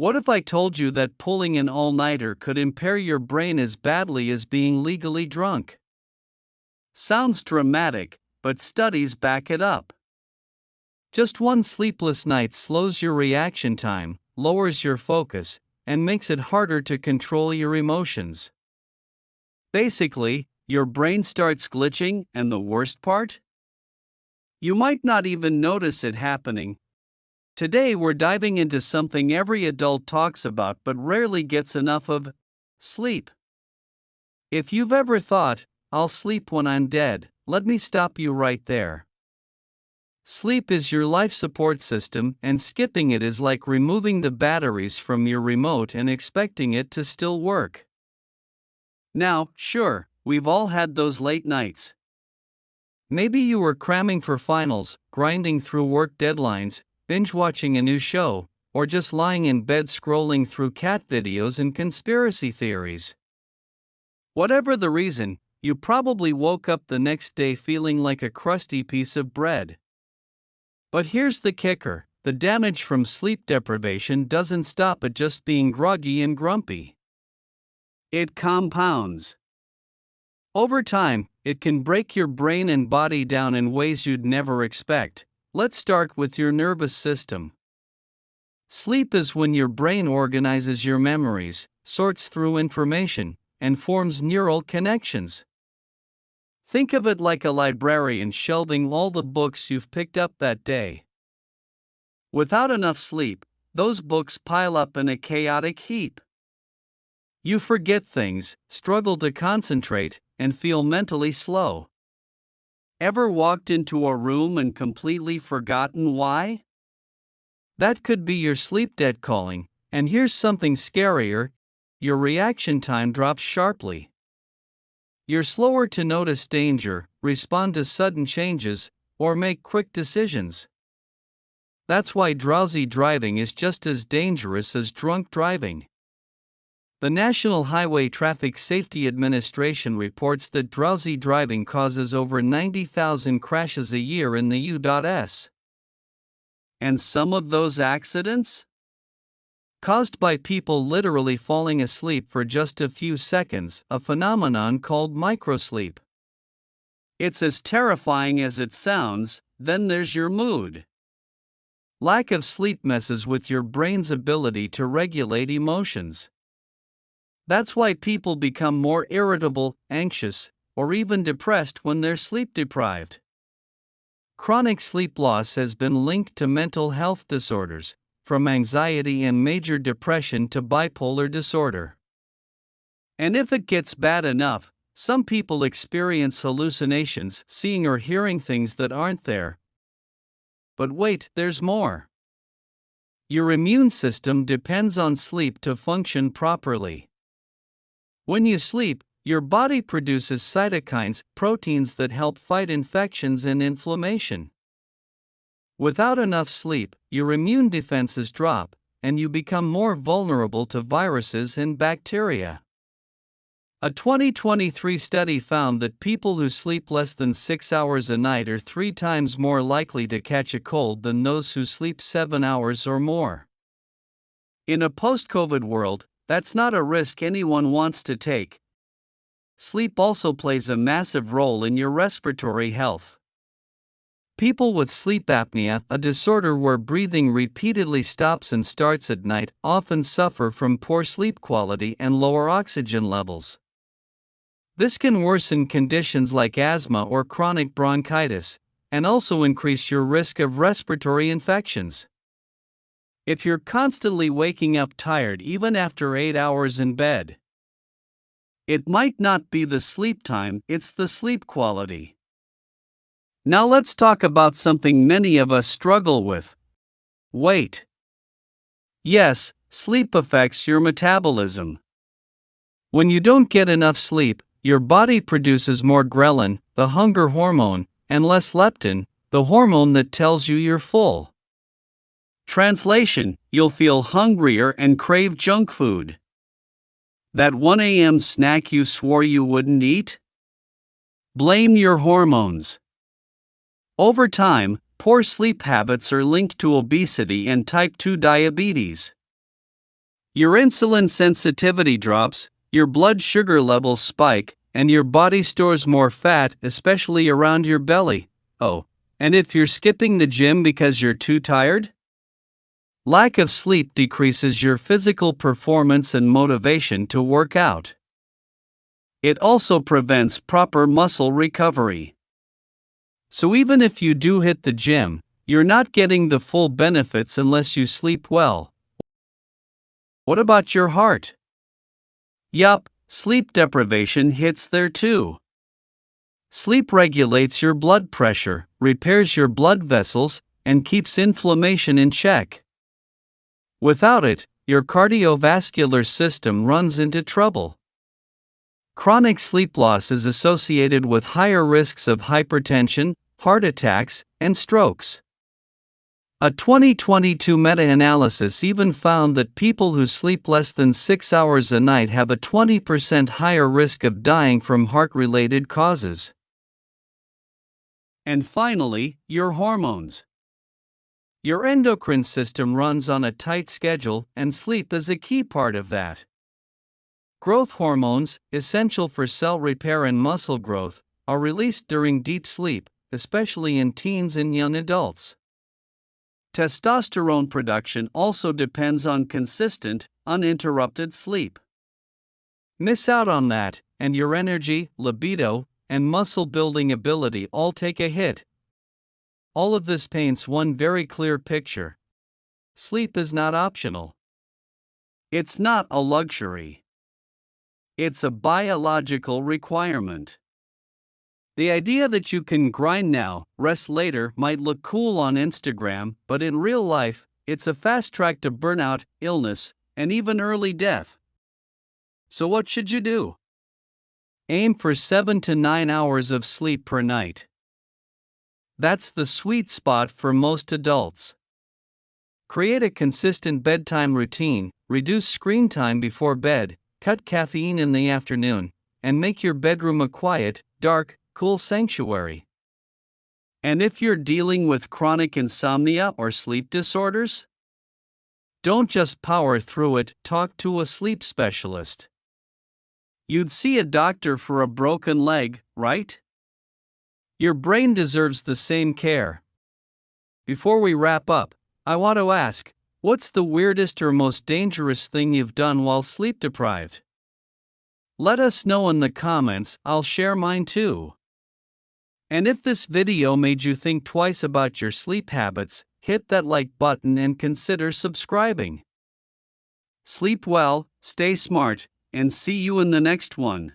What if I told you that pulling an all-nighter could impair your brain as badly as being legally drunk? Sounds dramatic, but studies back it up. Just one sleepless night slows your reaction time, lowers your focus, and makes it harder to control your emotions. Basically, your brain starts glitching, and the worst part? You might not even notice it happening. Today we're diving into something every adult talks about but rarely gets enough of: sleep. If you've ever thought, "I'll sleep when I'm dead," let me stop you right there. Sleep is your life support system, and skipping it is like removing the batteries from your remote and expecting it to still work. Now, sure, we've all had those late nights. Maybe you were cramming for finals, grinding through work deadlines, binge watching a new show, or just lying in bed scrolling through cat videos and conspiracy theories. Whatever the reason, you probably woke up the next day feeling like a crusty piece of bread. But here's the kicker: the damage from sleep deprivation doesn't stop at just being groggy and grumpy. It compounds. Over time, it can break your brain and body down in ways you'd never expect. Let's start with your nervous system. Sleep is when your brain organizes your memories, sorts through information, and forms neural connections. Think of it like a librarian shelving all the books you've picked up that day. Without enough sleep, those books pile up in a chaotic heap. You forget things, struggle to concentrate, and feel mentally slow. Ever walked into a room and completely forgotten why? That could be your sleep debt calling, and here's something scarier: your reaction time drops sharply. You're slower to notice danger, respond to sudden changes, or make quick decisions. That's why drowsy driving is just as dangerous as drunk driving. The National Highway Traffic Safety Administration reports that drowsy driving causes over 90,000 crashes a year in the U.S. And some of those accidents? Caused by people literally falling asleep for just a few seconds, a phenomenon called microsleep. It's as terrifying as it sounds. Then there's your mood. Lack of sleep messes with your brain's ability to regulate emotions. That's why people become more irritable, anxious, or even depressed when they're sleep deprived. Chronic sleep loss has been linked to mental health disorders, from anxiety and major depression to bipolar disorder. And if it gets bad enough, some people experience hallucinations, seeing or hearing things that aren't there. But wait, there's more. Your immune system depends on sleep to function properly. When you sleep, your body produces cytokines, proteins that help fight infections and inflammation. Without enough sleep, your immune defenses drop, and you become more vulnerable to viruses and bacteria. A 2023 study found that people who sleep less than 6 hours a night are 3 times more likely to catch a cold than those who sleep 7 hours or more. In a post-COVID world, that's not a risk anyone wants to take. Sleep also plays a massive role in your respiratory health. People with sleep apnea, a disorder where breathing repeatedly stops and starts at night, often suffer from poor sleep quality and lower oxygen levels. This can worsen conditions like asthma or chronic bronchitis, and also increase your risk of respiratory infections. If you're constantly waking up tired even after 8 hours in bed, it might not be the sleep time, it's the sleep quality. Now let's talk about something many of us struggle with: weight. Yes, sleep affects your metabolism. When you don't get enough sleep, your body produces more ghrelin, the hunger hormone, and less leptin, the hormone that tells you you're full. Translation: you'll feel hungrier and crave junk food. That 1 a.m. snack you swore you wouldn't eat? Blame your hormones. Over time, poor sleep habits are linked to obesity and type 2 diabetes. Your insulin sensitivity drops, your blood sugar levels spike, and your body stores more fat, especially around your belly. Oh, and if you're skipping the gym because you're too tired? Lack of sleep decreases your physical performance and motivation to work out. It also prevents proper muscle recovery. So even if you do hit the gym, you're not getting the full benefits unless you sleep well. What about your heart? Yup, sleep deprivation hits there too. Sleep regulates your blood pressure, repairs your blood vessels, and keeps inflammation in check. Without it, your cardiovascular system runs into trouble. Chronic sleep loss is associated with higher risks of hypertension, heart attacks, and strokes. A 2022 meta-analysis even found that people who sleep less than 6 hours a night have a 20% higher risk of dying from heart-related causes. And finally, your hormones. Your endocrine system runs on a tight schedule, and sleep is a key part of that. Growth hormones, essential for cell repair and muscle growth, are released during deep sleep, especially in teens and young adults. Testosterone production also depends on consistent, uninterrupted sleep. Miss out on that, and your energy, libido, and muscle building ability all take a hit. All of this paints one very clear picture. Sleep is not optional. It's not a luxury. It's a biological requirement. The idea that you can grind now, rest later might look cool on Instagram, but in real life, it's a fast track to burnout, illness, and even early death. So what should you do? Aim for 7 to 9 hours of sleep per night. That's the sweet spot for most adults. Create a consistent bedtime routine, reduce screen time before bed, cut caffeine in the afternoon, and make your bedroom a quiet, dark, cool sanctuary. And if you're dealing with chronic insomnia or sleep disorders, don't just power through it, talk to a sleep specialist. You'd see a doctor for a broken leg, right? Your brain deserves the same care. Before we wrap up, I want to ask, what's the weirdest or most dangerous thing you've done while sleep deprived? Let us know in the comments, I'll share mine too. And if this video made you think twice about your sleep habits, hit that like button and consider subscribing. Sleep well, stay smart, and see you in the next one.